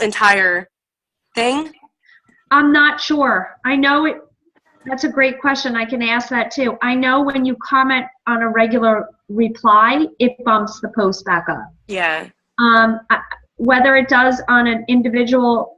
entire thing? I'm not sure. I know it. That's a great question. I can ask that too. I know when you comment on a regular reply, it bumps the post back up. Yeah. Whether it does on an individual,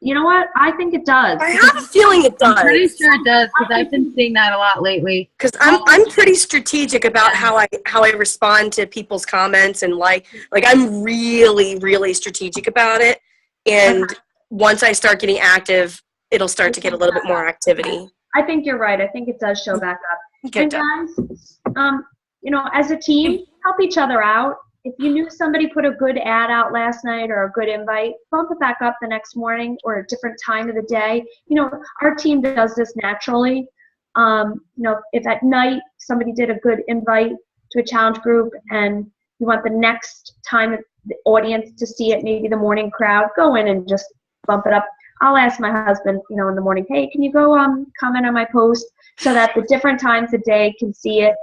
you know what? I think it does. I have a feeling it does. I'm pretty sure it does, because I've been seeing that a lot lately. Because I'm pretty strategic about how I respond to people's comments, and like I'm really, really strategiig about it. And once I start getting active, it'll start to get a little bit more activity. I think you're right. I think it does show back up. Good and guys, you know, as a team, help each other out. If you knew somebody put a good ad out last night or a good invite, bump it back up the next morning or a different time of the day. You know, our team does this naturally. You know, if at night somebody did a good invite to a challenge group and you want the next time the audience to see it, maybe the morning crowd, go in and just bump it up. I'll ask my husband, you know, in the morning, hey, can you go comment on my post so that the different times of day can see it.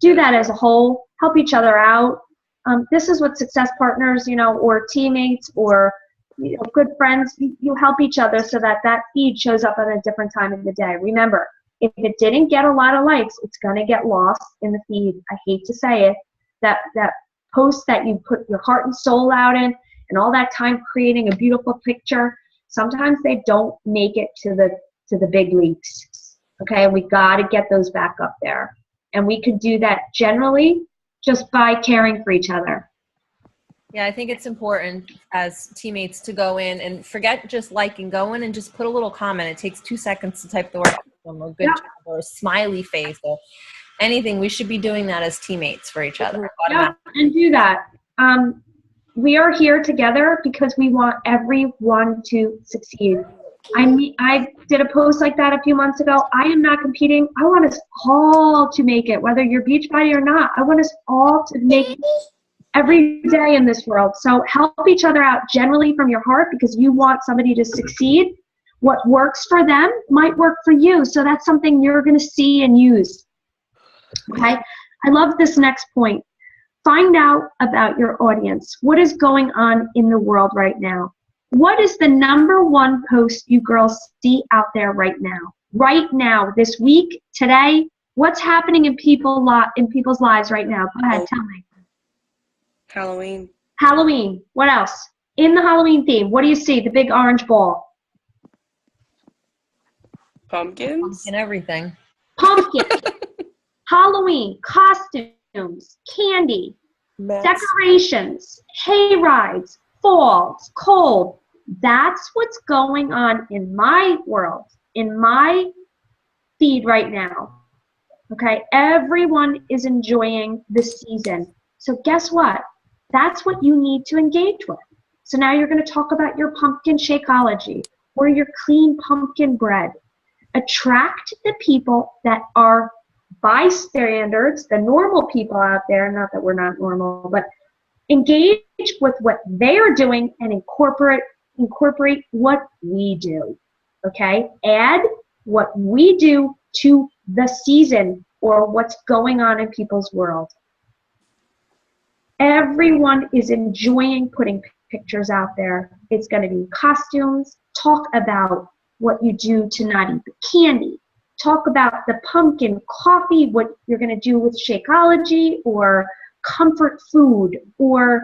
Do that as a whole. Help each other out. This is what success partners, you know, or teammates or, you know, good friends, you help each other so that that feed shows up at a different time of the day. Remember, if it didn't get a lot of likes, it's going to get lost in the feed. I hate to say it. That post that you put your heart and soul out in and all that time creating a beautiful picture, sometimes they don't make it to the big leagues. Okay, we got to get those back up there. And we could do that generally just by caring for each other. Yeah, I think it's important as teammates to go in and forget just liking, go in and just put a little comment. It takes 2 seconds to type the word awesome or good job or a smiley face or anything. We should be doing that as teammates for each other. Yeah, and do that. We are here together because we want everyone to succeed. I did a post like that a few months ago. I am not competing. I want us all to make it, whether you're Beachbody or not. I want us all to make it every day in this world. So help each other out generally from your heart because you want somebody to succeed. What works for them might work for you. So that's something you're going to see and use. Okay? I love this next point. Find out about your audience. What is going on in the world right now? What is the #1 post you girls see out there right now? Right now, this week, today, what's happening in people's lives right now? Go ahead, tell me. Halloween. Halloween. What else? In the Halloween theme, what do you see? The big orange ball. Pumpkins. Pumpkin everything. Pumpkin. Halloween. Costumes. Candy. Decorations. Hay rides. Falls. Cold. That's what's going on in my world, in my feed right now. Okay? Everyone is enjoying the season. So guess what? That's what you need to engage with. So now you're going to talk about your pumpkin Shakeology or your clean pumpkin bread. Attract the people that are by standards, the normal people out there, not that we're not normal, but engage with what they are doing and incorporate what we do. Okay? Add what we do to the season or what's going on in people's world. Everyone is enjoying putting pictures out there. It's going to be costumes. Talk about what you do to not eat the candy. Talk about the pumpkin coffee, what you're going to do with Shakeology or comfort food or,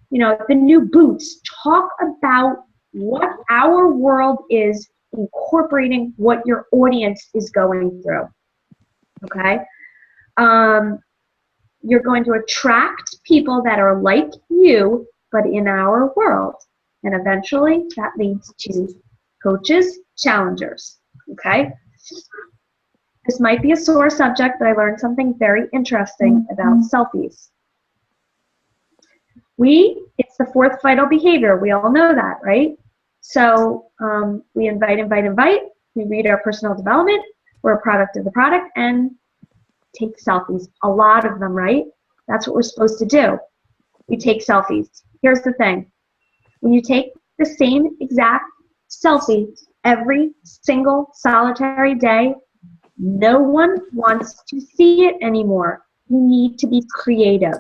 you know, the new boots. Talk about what our world is incorporating what your audience is going through. Okay? You're going to attract people that are like you, but in our world. And eventually that leads to coaches, challengers. Okay? This might be a sore subject, but I learned something very interesting about selfies. It's the 4th vital behavior. We all know that, right? So we invite. We read our personal development. We're a product of the product and take selfies. A lot of them, right? That's what we're supposed to do. We take selfies. Here's the thing. When you take the same exact selfie every single solitary day, no one wants to see it anymore. You need to be creative.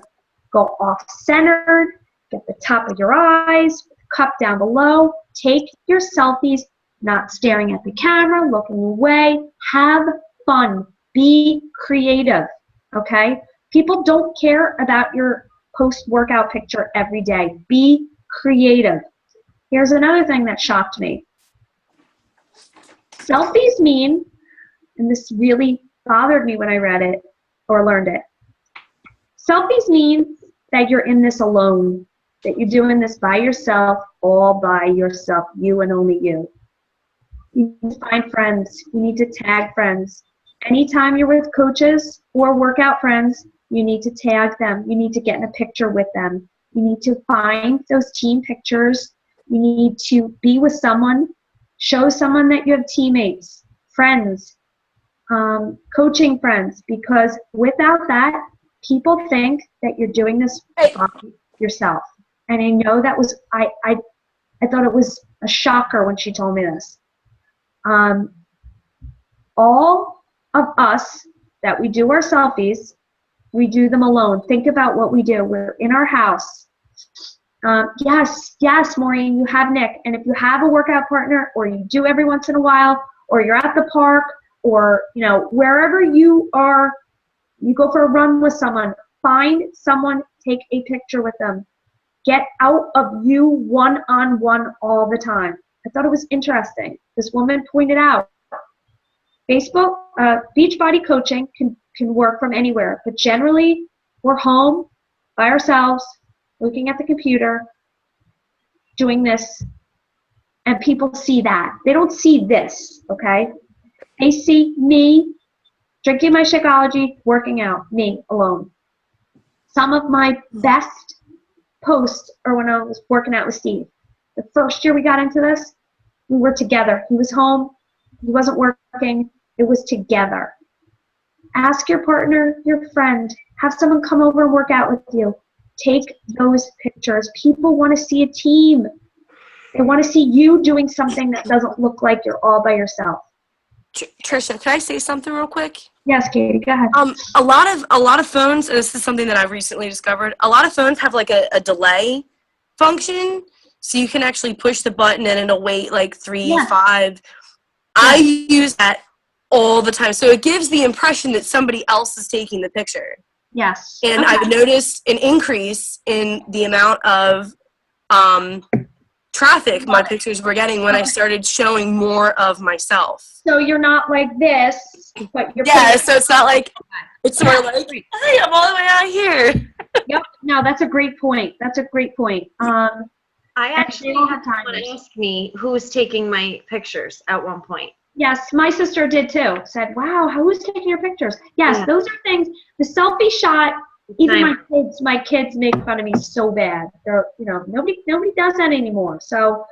Go off-centered, get the top of your eyes, cup down below. Take your selfies, not staring at the camera, looking away. Have fun. Be creative, okay? People don't care about your post-workout picture every day. Be creative. Here's another thing that shocked me. Selfies mean, and this really bothered me when I read it or learned it, selfies mean that you're in this alone, that you're doing this by yourself, all by yourself, you and only you. You need to find friends. You need to tag friends. Anytime you're with coaches or workout friends, you need to tag them. You need to get in a picture with them. You need to find those team pictures. You need to be with someone. Show someone that you have teammates, friends, coaching friends, because without that, people think that you're doing this by yourself. And I know that was, I thought it was a shocker when she told me this. All of us that we do our selfies, we do them alone. Think about what we do. We're in our house. Yes, Maureen, you have Nick. And if you have a workout partner, or you do every once in a while, or you're at the park, or wherever you are, you go for a run with someone, find someone, take a picture with them. Get out of you one-on-one all the time. I thought it was interesting. This woman pointed out, Facebook, Beachbody coaching can work from anywhere, but generally we're home by ourselves, looking at the computer, doing this, and people see that. They don't see this, okay? They see me drinking my Shakeology, working out, me alone. Some of my best posts are when I was working out with Steve. The first year we got into this, we were together. He was home. He wasn't working. It was together. Ask your partner, your friend, have someone come over and work out with you. Take those pictures. People want to see a team. They want to see you doing something that doesn't look like you're all by yourself. Tricia, can I say something real quick? Yes, Katie, go ahead. A lot of phones, and this is something that I've recently discovered, a lot of phones have like a delay function, so you can actually push the button and it'll wait like 3, 5. I use that all the time, so it gives the impression that somebody else is taking the picture. Yes. And I've noticed an increase in the amount of traffic my pictures were getting when I started showing more of myself. So you're not like this, but you're so it's not like, it's sort of like, hey, I'm all the way out here. Yep. No, that's a great point. That's a great point. I actually don't had have time. someone ask me who was taking my pictures at one point. Yes, my sister did too. Said, wow, who's taking your pictures? Yes, those are things. The selfie shot, even my kids make fun of me so bad. They're, nobody does that anymore. So,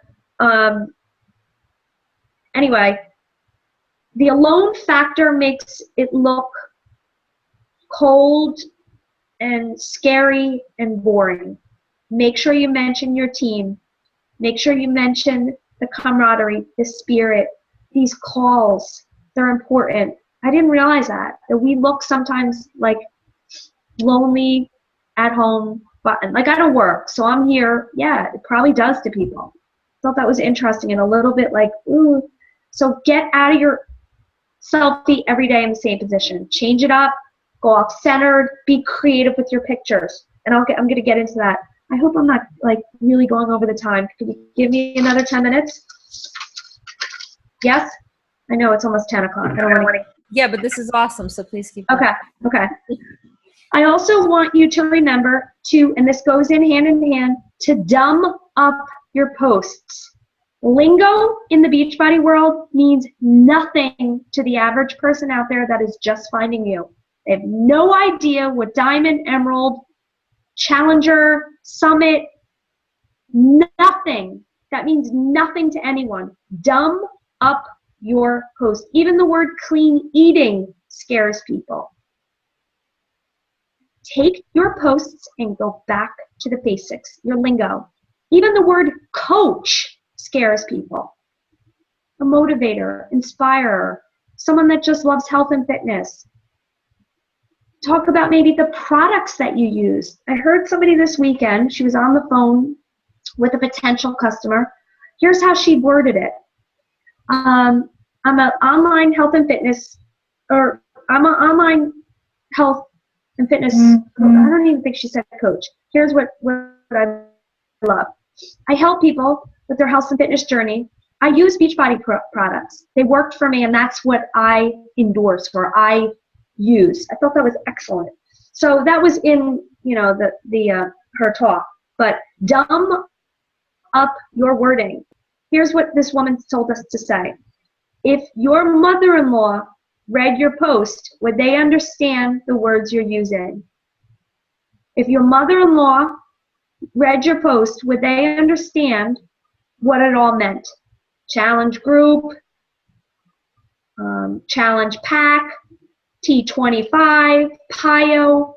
anyway, the alone factor makes it look cold and scary and boring. Make sure you mention your team. Make sure you mention the camaraderie, the spirit. These calls, they're important. I didn't realize that we look sometimes like lonely at home, but like I don't work, so I'm here. Yeah, it probably does to people. Thought that was interesting and a little bit like, ooh. So get out of your selfie every day in the same position. Change it up, go off-centered, be creative with your pictures. And I'm going to get into that. I hope I'm not like really going over the time. Can you give me another 10 minutes? Yes? I know it's almost 10 o'clock. I don't want to. Yeah, but this is awesome, so please keep going. Okay. I also want you to remember to, and this goes in hand, to dumb up your posts. Lingo in the Beachbody world means nothing to the average person out there that is just finding you. They have no idea what Diamond, Emerald, Challenger, Summit, nothing. That means nothing to anyone. Dumb up your post. Even the word clean eating scares people. Take your posts and go back to the basics, your lingo. Even the word coach scares people. A motivator, inspirer, someone that just loves health and fitness. Talk about maybe the products that you use. I heard somebody this weekend, she was on the phone with a potential customer. Here's how she worded it. I'm an online health and fitness, or I'm an online health and fitness, I don't even think she said coach. Here's what I love. I help people with their health and fitness journey. I use Beachbody products. They worked for me, and that's what I endorse or I use. I thought that was excellent. So that was in, you know, her talk. But dumb up your wording. Here's what this woman told us to say. If your mother-in-law read your post, would they understand the words you're using? If your mother-in-law read your post, would they understand what it all meant? Challenge group, challenge pack, T25, PIO,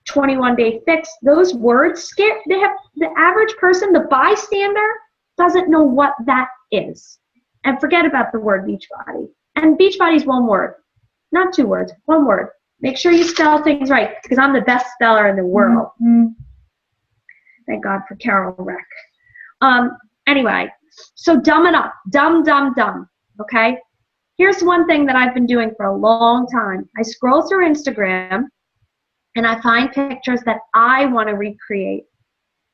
21-day fix. Those words scare. They have the average person, the bystander, doesn't know what that is. And forget about the word Beachbody. And Beachbody is one word, not two words, one word. Make sure you spell things right, because I'm the best speller in the world. Thank God for Carol Reck. Anyway, so dumb it up. Dumb, okay? Here's one thing that I've been doing for a long time. I scroll through Instagram, and I find pictures that I want to recreate.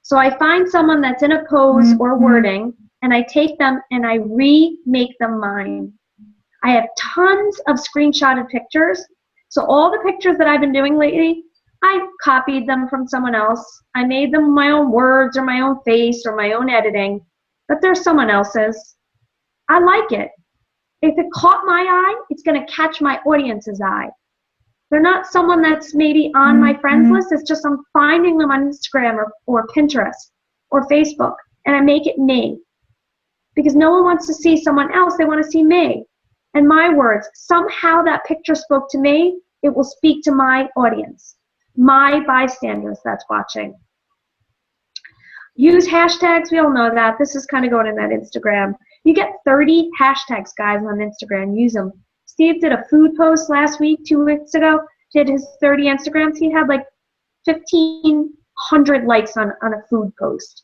So I find someone that's in a pose or wording, and I take them and I remake them mine. I have tons of screenshotted pictures. So all the pictures that I've been doing lately, I copied them from someone else. I made them my own words or my own face or my own editing, but they're someone else's. I like it. If it caught my eye, it's going to catch my audience's eye. They're not someone that's maybe on my friends list. It's just I'm finding them on Instagram or Pinterest or Facebook, and I make it me. Because no one wants to see someone else. They want to see me. And my words, somehow that picture spoke to me. It will speak to my audience, my bystanders that's watching. Use hashtags. We all know that. This is kind of going in that Instagram. You get 30 hashtags, guys, on Instagram. Use them. Steve did a food post last week, 2 weeks ago. Did his 30 Instagrams. He had like 1,500 likes on a food post.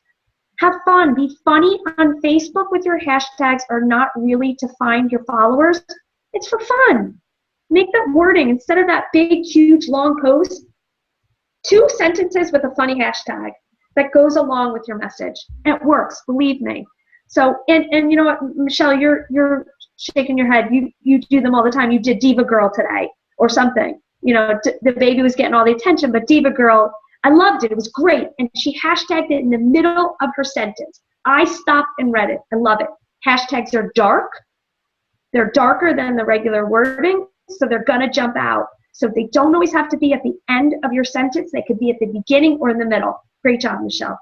Have fun. Be funny on Facebook with your hashtags are not really to find your followers. It's for fun. Make that wording instead of that big, huge, long post. 2 sentences with a funny hashtag that goes along with your message. It works, believe me. So, and you know what, Michelle, you're shaking your head. You do them all the time. You did Diva Girl today or something. You know, the baby was getting all the attention, but Diva Girl, I loved it. It was great. And she hashtagged it in the middle of her sentence. I stopped and read it. I love it. Hashtags are dark. They're darker than the regular wording, so they're going to jump out. So they don't always have to be at the end of your sentence. They could be at the beginning or in the middle. Great job, Michelle.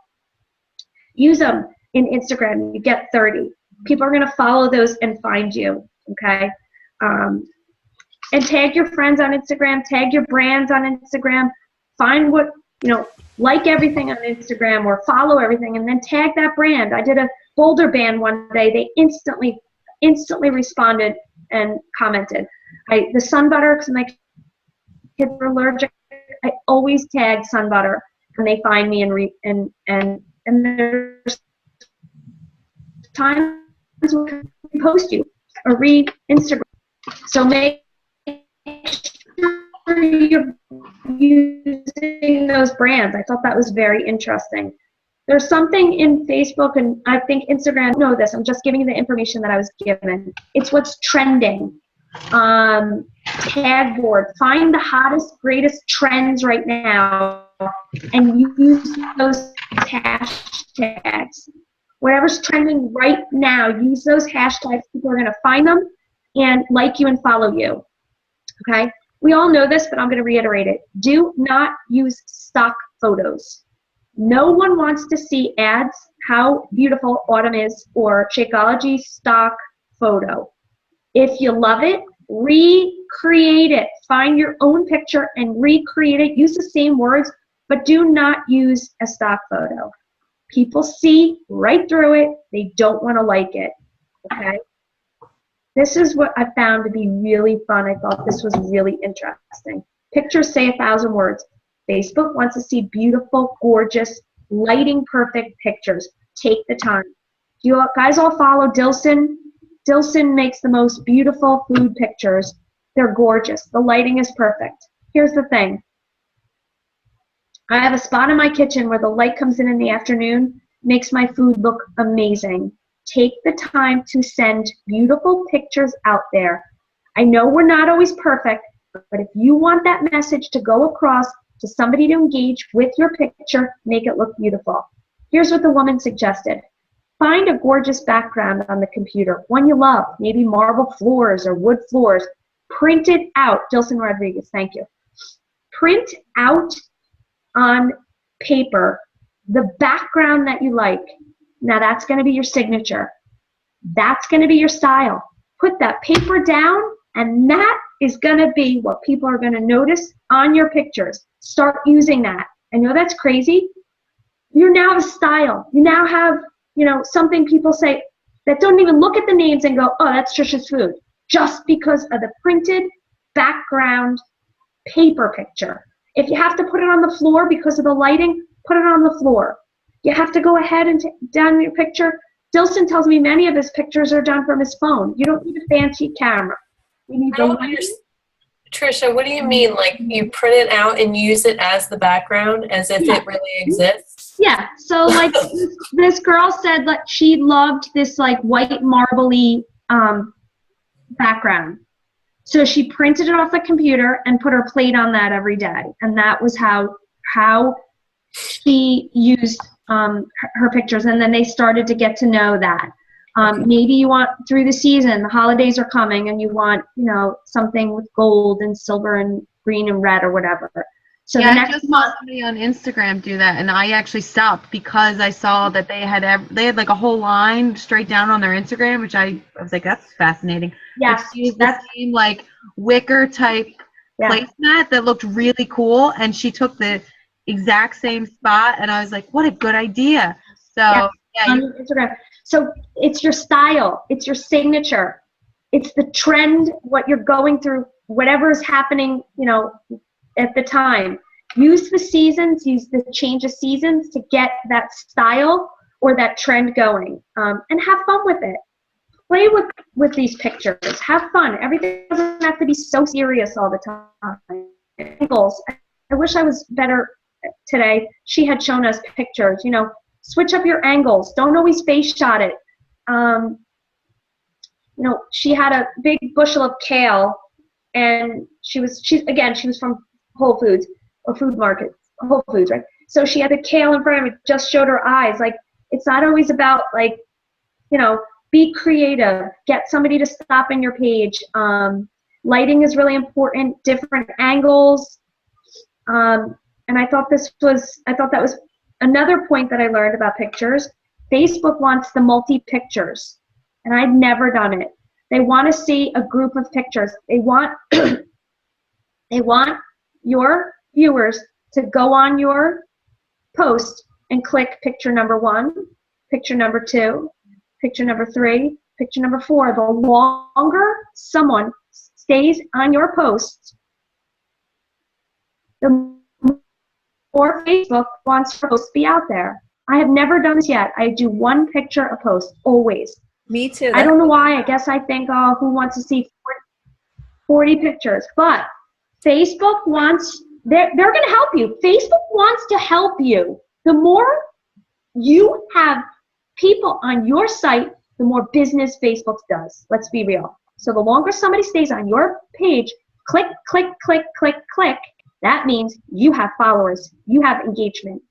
Use them in Instagram. You get 30. People are going to follow those and find you, okay? And tag your friends on Instagram. Tag your brands on Instagram. Find what, you know, like everything on Instagram or follow everything, and then tag that brand. I did a Boulder band one day. They instantly responded and commented. The Sun Butter, because my kids are allergic, I always tag Sun Butter, and they find me and there's times when we post you or re-Instagram. So make sure you're using those brands. I thought that was very interesting. There's something in Facebook, and I think Instagram, know this, I'm just giving you the information that I was given. It's what's trending. Tag board. Find the hottest, greatest trends right now and use those hashtags. Whatever's trending right now, use those hashtags. People are going to find them and like you and follow you. Okay? We all know this, but I'm going to reiterate it. Do not use stock photos. No one wants to see ads, how beautiful autumn is, or Shakeology stock photo. If you love it, recreate it. Find your own picture and recreate it. Use the same words, but do not use a stock photo. People see right through it. They don't want to like it. Okay? This is what I found to be really fun. I thought this was really interesting. Pictures say 1,000 words. Facebook wants to see beautiful, gorgeous, lighting perfect pictures. Take the time. You guys all follow Dilson? Dilson makes the most beautiful food pictures. They're gorgeous. The lighting is perfect. Here's the thing. I have a spot in my kitchen where the light comes in the afternoon, makes my food look amazing. Take the time to send beautiful pictures out there. I know we're not always perfect, but if you want that message to go across to somebody to engage with your picture, make it look beautiful. Here's what the woman suggested. Find a gorgeous background on the computer, one you love, maybe marble floors or wood floors. Print it out. Dilson Rodriguez, thank you. Print out on paper the background that you like. Now that's going to be your signature. That's going to be your style. Put that paper down, and that is going to be what people are going to notice on your pictures. Start using that. I know that's crazy. You now have a style. You now have, something people say that don't even look at the names and go, oh, that's Tricia's food, just because of the printed background paper picture. If you have to put it on the floor because of the lighting, put it on the floor. You have to go ahead and down your picture. Dilson tells me many of his pictures are done from his phone. You don't need a fancy camera. You need the lighting. Tricia, what do you mean? Like you print it out and use it as the background, as if it really exists? Yeah. So like this girl said that she loved this like white marbly background. So she printed it off the computer and put her plate on that every day. And that was how she used her pictures. And then they started to get to know that. Maybe you want, through the season, the holidays are coming, and you want, something with gold and silver and green and red or whatever. So yeah, the next I just saw somebody on Instagram do that, and I actually stopped because I saw that they had like a whole line straight down on their Instagram, which I was like, that's fascinating. Yes, she used the same like wicker type placemat that looked really cool, and she took the exact same spot, and I was like, what a good idea. So on Instagram. So it's your style, it's your signature, it's the trend, what you're going through, whatever is happening, at the time. Use the seasons, use the change of seasons to get that style or that trend going, and have fun with it. Play with these pictures. Have fun. Everything doesn't have to be so serious all the time. Angles. I wish I was better today. She had shown us pictures, switch up your angles. Don't always face shot it. She had a big bushel of kale, and she was from Whole Foods or Food Market, Whole Foods, right? So she had the kale in front of her, just showed her eyes. Like, it's not always about be creative. Get somebody to stop in your page. Lighting is really important. Different angles. And I thought that was another point that I learned about pictures. Facebook wants the multi-pictures, and I'd never done it. They want to see a group of pictures. They want your viewers to go on your post and click picture number 1, picture number 2, picture number 3, picture number 4. The longer someone stays on your post, the more Facebook wants your post to be out there. I have never done this yet. I do 1 picture a post, always. Me too. I don't know why. I guess I think, who wants to see 40 pictures? But Facebook wants, they're going to help you. Facebook wants to help you. The more you have people on your site, the more business Facebook does. Let's be real. So the longer somebody stays on your page, click, click, click, click, click, that means you have followers. You have engagement.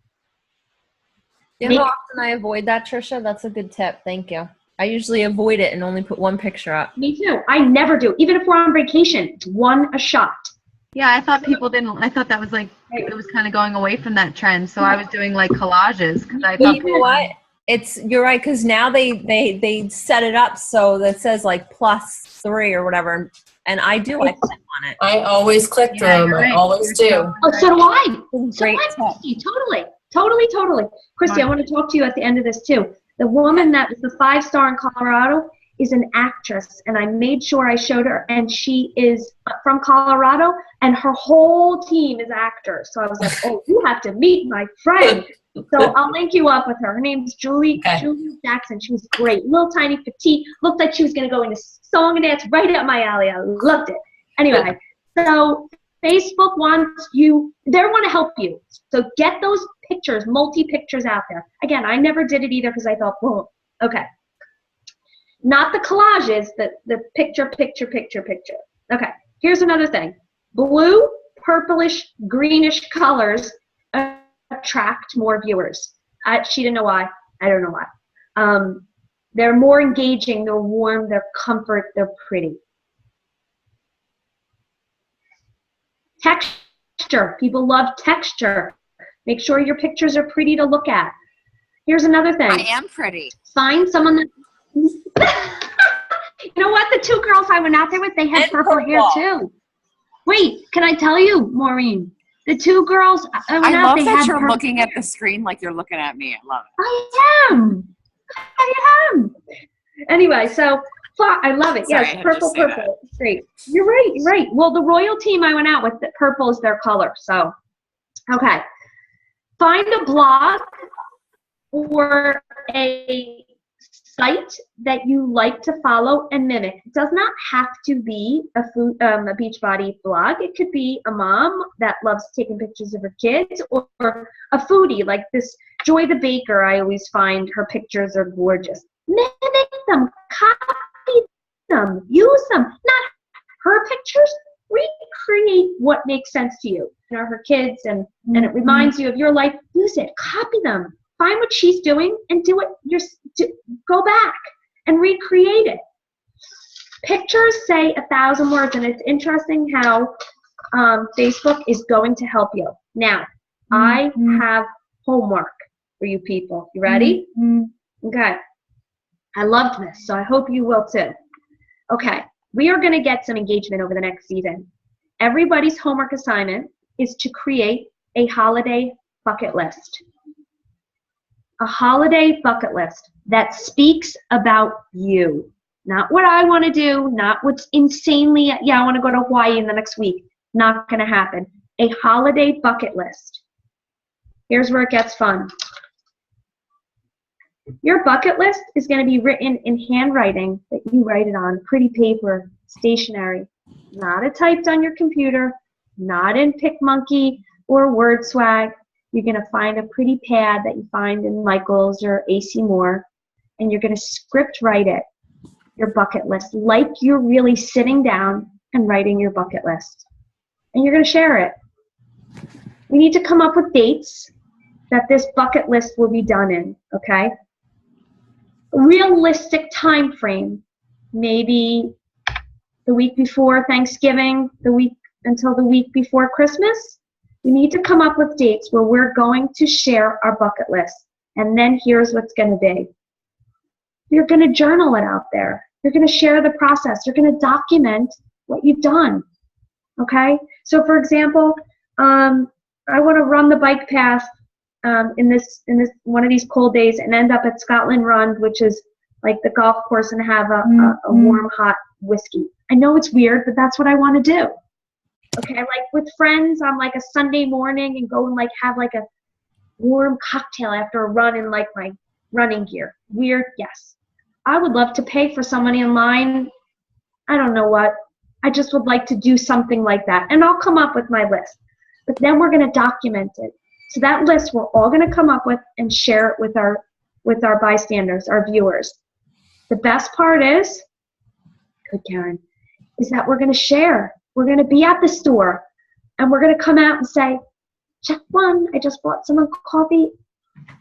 You know how often I avoid that, Tricia? That's a good tip. Thank you. I usually avoid it and only put 1 picture up. Me too. I never do. Even if we're on vacation, it's 1 a shot. Yeah, I thought people didn't. I thought that was like, it was kind of going away from that trend. So I was doing like collages because I thought. You know what? You're right, because now they set it up so that says like +3 or whatever, and I click on it. I always click through them. Right. I always do. Oh, so do I. Great Christy, totally. Christy, I want to talk to you at the end of this too. The woman that was the 5-star in Colorado is an actress, and I made sure I showed her, and she is from Colorado, and her whole team is actors. So I was like, oh, you have to meet my friend. So I'll link you up with her. Her name's Julie Jackson. She was great. Little tiny petite. Looked like she was going to go into song and dance right up my alley. I loved it. Anyway, so Facebook wants you, they want to help you. So get those pictures, multi-pictures out there. Again, I never did it either because I thought, whoa, okay. Not the collages, the picture. Okay, here's another thing. Blue, purplish, greenish colors attract more viewers. She didn't know why. I don't know why. They're more engaging, they're warm, they're comfort, they're pretty. Texture. People love texture. Make sure your pictures are pretty to look at. Here's another thing. I am pretty. Find someone that... You know what? The two girls I went out there with, they had purple hair too. Wait, can I tell you, Maureen? The two girls I went out, they had... I love that you're looking at the screen like you're looking at me. I love it. I am. Anyway, so I love it. Sorry, yes, purple. Great. You're right. Well, the royal team I went out with, purple is their color. So, okay. Find a blog or a site that you like to follow and mimic. It does not have to be a Beachbody blog. It could be a mom that loves taking pictures of her kids, or a foodie like this Joy the Baker. I always find her pictures are gorgeous. Mimic them, copy them, use them. Not her pictures. Recreate what makes sense to you. You know, her kids, and it reminds you of your life. Use it. Copy them. Find what she's doing and do it. Go back and recreate it. Pictures say 1,000 words, and it's interesting how Facebook is going to help you. Now, I have homework for you people. You ready? Okay. I loved this, so I hope you will too. Okay. We are going to get some engagement over the next season. Everybody's homework assignment is to create a holiday bucket list. A holiday bucket list that speaks about you. Not what I want to do, not what's insanely, I want to go to Hawaii in the next week. Not going to happen. A holiday bucket list. Here's where it gets fun. Your bucket list is going to be written in handwriting that you write it on pretty paper, stationery. Not it typed on your computer, not in PicMonkey or WordSwag. You're going to find a pretty pad that you find in Michael's or AC Moore, and you're going to script write it, your bucket list, like you're really sitting down and writing your bucket list. And you're going to share it. We need to come up with dates that this bucket list will be done in, okay? A realistic time frame, maybe the week before Thanksgiving, until the week before Christmas. We need to come up with dates where we're going to share our bucket list. And then here's what's going to be. You're going to journal it out there. You're going to share the process. You're going to document what you've done. Okay? So for example, I want to run the bike path in this one of these cold days and end up at Scotland Run, which is like the golf course, and have a warm, hot whiskey. I know it's weird, but that's what I want to do. Okay, like with friends on like a Sunday morning and go and like have like a warm cocktail after a run in like my running gear. Weird, yes. I would love to pay for somebody in line. I don't know what. I just would like to do something like that. And I'll come up with my list. But then we're going to document it. So that list we're all going to come up with and share it with our bystanders, our viewers. The best part is, good Karen, is that we're going to share. We're going to be at the store, and we're going to come out and say, check one, I just bought someone coffee.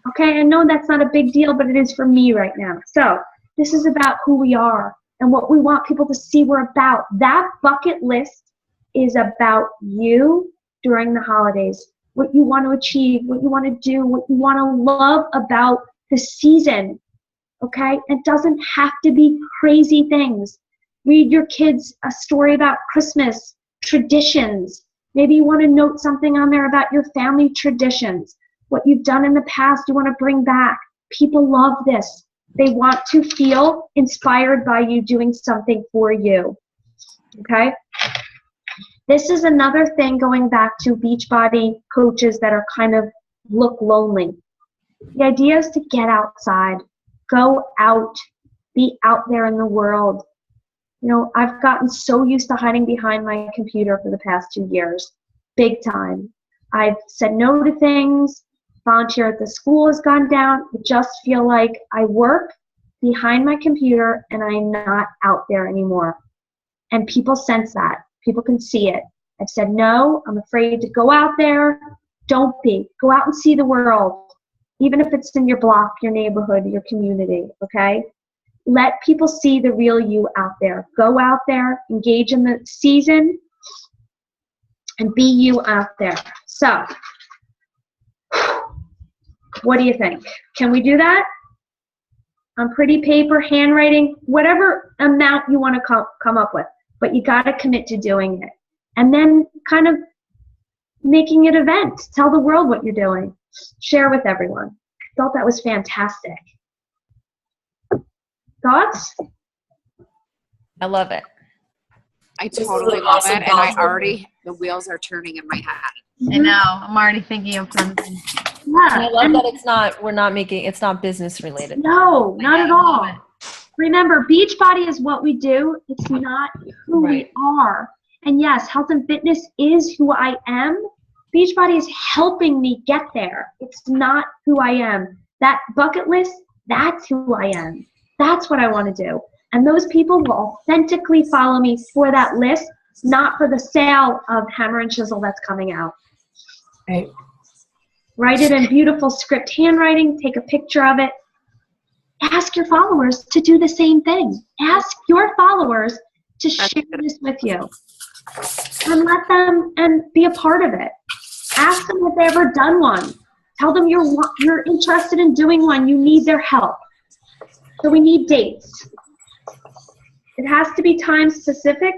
Okay, I know that's not a big deal, but it is for me right now. So this is about who we are and what we want people to see we're about. That bucket list is about you during the holidays, what you want to achieve, what you want to do, what you want to love about the season. Okay, it doesn't have to be crazy things. Read your kids a story about Christmas, traditions. Maybe you want to note something on there about your family traditions, what you've done in the past you want to bring back. People love this. They want to feel inspired by you doing something for you. Okay? This is another thing going back to Beachbody coaches that are kind of look lonely. The idea is to get outside, go out, be out there in the world. You know, I've gotten so used to hiding behind my computer for the past 2 years, big time. I've said no to things. Volunteer at the school has gone down. I just feel like I work behind my computer and I'm not out there anymore. And people sense that. People can see it. I've said no. I'm afraid to go out there. Don't be. Go out and see the world, even if it's in your block, your neighborhood, your community, okay? Let people see the real you out there. Go out there, engage in the season, and be you out there. So, what do you think? Can we do that? On pretty paper, handwriting, whatever amount you want to come up with. But you got to commit to doing it. And then kind of making an event. Tell the world what you're doing. Share with everyone. I thought that was fantastic. Thoughts? I love it. I totally love it, and I already, the wheels are turning in my head. I know. I'm already thinking of something. Yeah. And I love that it's not business related. No, not at I love all. it. Remember, Beachbody is what we do. It's not who Right. we are. And yes, health and fitness is who I am. Beachbody is helping me get there. It's not who I am. That bucket list, that's who I am. That's what I want to do. And those people will authentically follow me for that list, not for the sale of Hammer and Chisel that's coming out. Right. Write it in beautiful script handwriting. Take a picture of it. Ask your followers to do the same thing. Ask your followers to share this with you. And let them and be a part of it. Ask them if they've ever done one. Tell them you're interested in doing one. You need their help. So we need dates. It has to be time specific,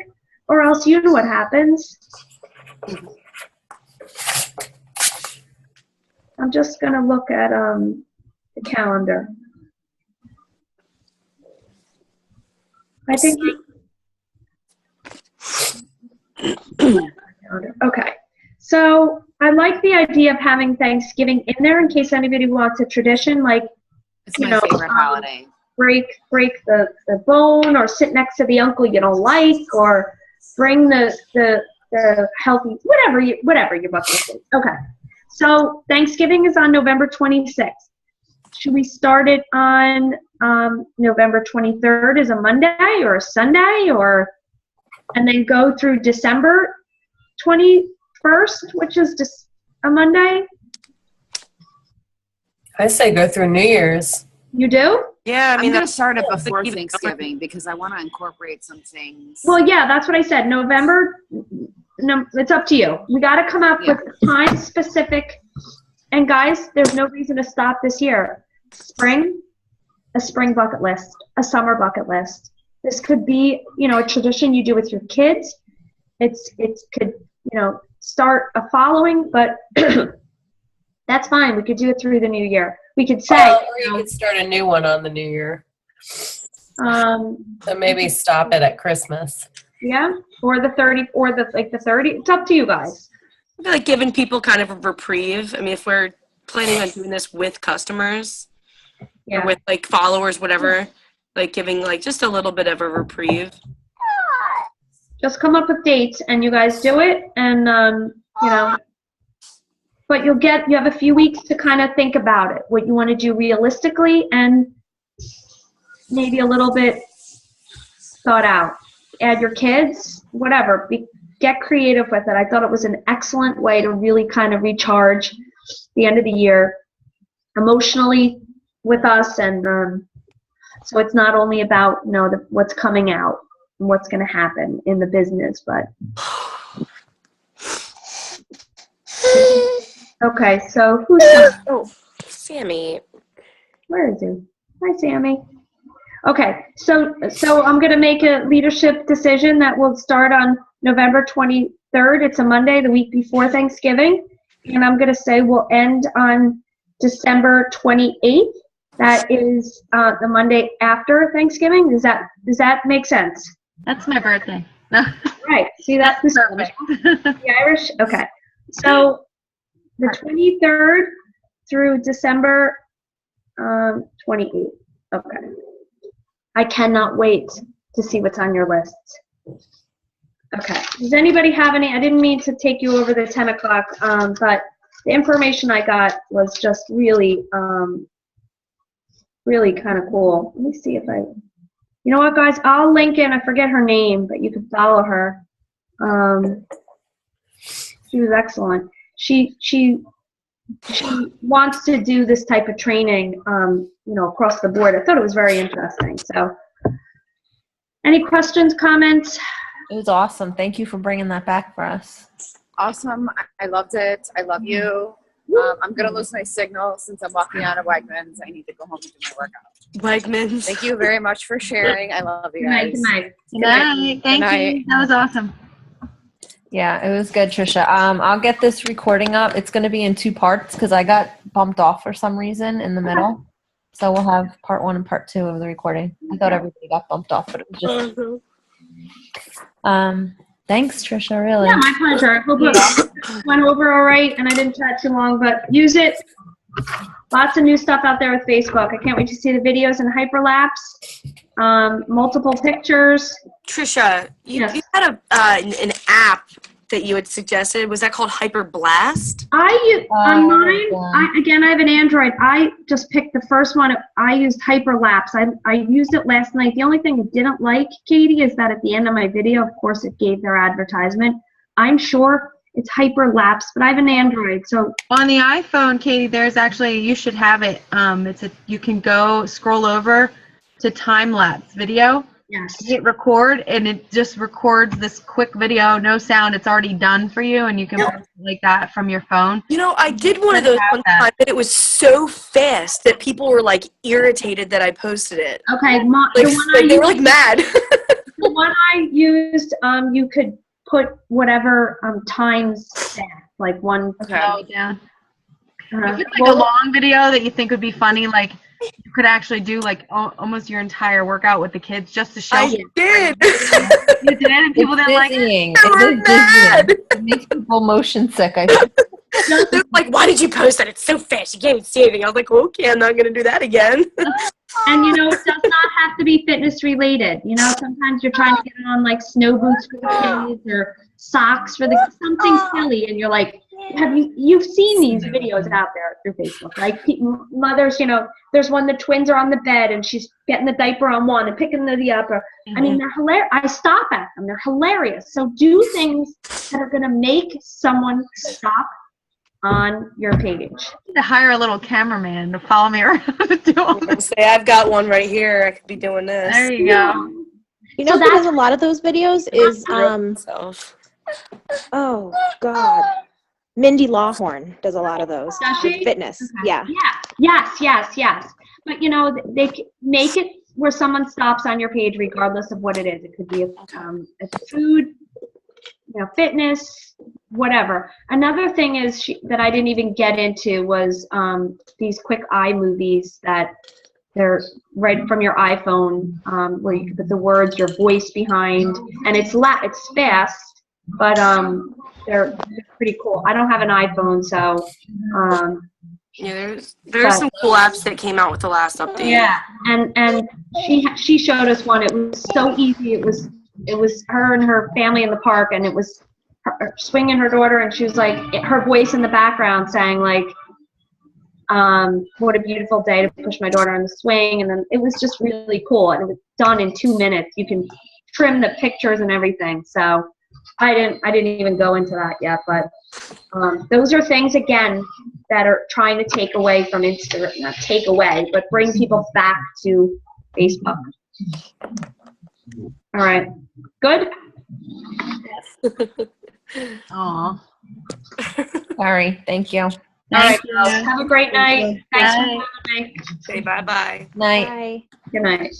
or else you know what happens. I'm just going to look at the calendar. I think. Okay. So I like the idea of having Thanksgiving in there in case anybody wants a tradition, like, It's my favorite holiday. break the bone, or sit next to the uncle you don't like, or bring the healthy, whatever your bucket list is. Okay. So Thanksgiving is on November 26th. Should we start it on November 23rd as a Monday or a Sunday, and then go through December 21st, which is just a Monday? I say go through New Year's. You do? Yeah, I'm going to start it before Thanksgiving because I want to incorporate some things. Well, yeah, that's what I said. November, no, it's up to you. We got to come up with time specific. And guys, there's no reason to stop this year. Spring, a spring bucket list, a summer bucket list. This could be, a tradition you do with your kids. It could, start a following, but that's fine. We could do it through the new year. We could say, or you could start a new one on the new year. So maybe stop it at Christmas. yeah, or the 30, or the 30. It's up to you guys. I feel like giving people kind of a reprieve. I mean, if we're planning on doing this with customers or with like followers, whatever, like giving like just a little bit of a reprieve. Just come up with dates and you guys do it, and but you have a few weeks to kind of think about it, what you want to do realistically, and maybe a little bit thought out. Add your kids, whatever. Get creative with it. I thought it was an excellent way to really kind of recharge the end of the year emotionally with us, and so it's not only about what's coming out and what's going to happen in the business, but okay. So who's Sammy? Where is he? Hi, Sammy. Okay, so I'm going to make a leadership decision that will start on November 23rd. It's a Monday, the week before Thanksgiving. And I'm going to say we'll end on December 28th. That is the Monday after Thanksgiving. Does that make sense? That's my birthday. Right. See, that's Perfect. the Irish. Okay. So the 23rd through December 28th. Okay. I cannot wait to see what's on your list. Okay. Does anybody have any? I didn't mean to take you over the 10 o'clock, but the information I got was just really, really kind of cool. Let me see if I. You know what, guys? I'll link in. I forget her name, but you can follow her. She was excellent. She wants to do this type of training, across the board. I thought it was very interesting. So, any questions, comments? It was awesome. Thank you for bringing that back for us. Awesome. I loved it. I love you. I'm going to lose my signal since I'm walking out of Wegmans. I need to go home and do my workout. Wegmans. Thank you very much for sharing. I love you guys. Good night. Good night. Thank you. That was awesome. Yeah, it was good, Tricia. I'll get this recording up. It's going to be in 2 parts because I got bumped off for some reason in the middle. So we'll have part 1 and part 2 of the recording. I thought everybody got bumped off, but it was just. Thanks, Tricia. Really. Yeah, my pleasure. I hope it went over all right, and I didn't chat too long. But use it. Lots of new stuff out there with Facebook. I can't wait to see the videos in hyperlapse. Multiple pictures. Tricia, you had an app that you had suggested. Was that called Hyper Blast? On mine, I have an Android. I just picked the first one. I used hyperlapse. I used it last night. The only thing I didn't like, Katie, is that at the end of my video, of course, it gave their advertisement. I'm sure it's hyperlapse, but I have an Android. So on the iPhone, Katie, there's actually, you should have it. You can go scroll over to time lapse video. Yes. Hit record, and it just records this quick video, no sound. It's already done for you, and you can post it like that from your phone. I did one of those one time, but it was so fast that people were like irritated that I posted it. Okay, they were like mad. The one I used, you could put whatever times stamp, like one. Okay. Down. If it's like a long video that you think would be funny, like you could actually do like almost your entire workout with the kids just to show. I did. You did, and people didn't like it. It makes people motion sick, I think. They're like, why did you post that? It's so fast. You can't even see anything. I was like, okay, I'm not going to do that again. And, it does not have to be fitness related. Sometimes you're trying to get it on like snow boots for the kids or socks for something silly. And you're like, you've seen these videos out there through Facebook. Like mothers, there's one, the twins are on the bed and she's getting the diaper on one and picking the other. I mean, they're hilarious. I stop at them. They're hilarious. So do things that are going to make someone stop on your page. To hire a little cameraman to follow me around and do all this. Say, I've got one right here. I could be doing this. There you go. Who does a lot of those videos is oh God, Mindy Lawhorn does a lot of those. Does she? Fitness. Okay. Yeah. Yes. But they make it where someone stops on your page regardless of what it is. It could be a food, fitness, whatever. Another thing is that I didn't even get into was these quick iMovies that they're right from your iPhone, where you can put the words, your voice behind, and it's fast, but they're pretty cool. I don't have an iPhone, so there's some cool apps that came out with the last update. Yeah, and she showed us one. It was so easy. It was her and her family in the park, and it was her swinging her daughter, and she was like, her voice in the background saying like, what a beautiful day to push my daughter on the swing. And then it was just really cool, and it was done in 2 minutes. You can trim the pictures and everything. So I didn't even go into that yet, but those are things, again, that are trying to take away from Instagram, not take away, but bring people back to Facebook. All right. Good? Aw. Sorry. Thank you. All right, girls. Have a great night. Thanks for having me. Say bye-bye. Night. Bye. Good night.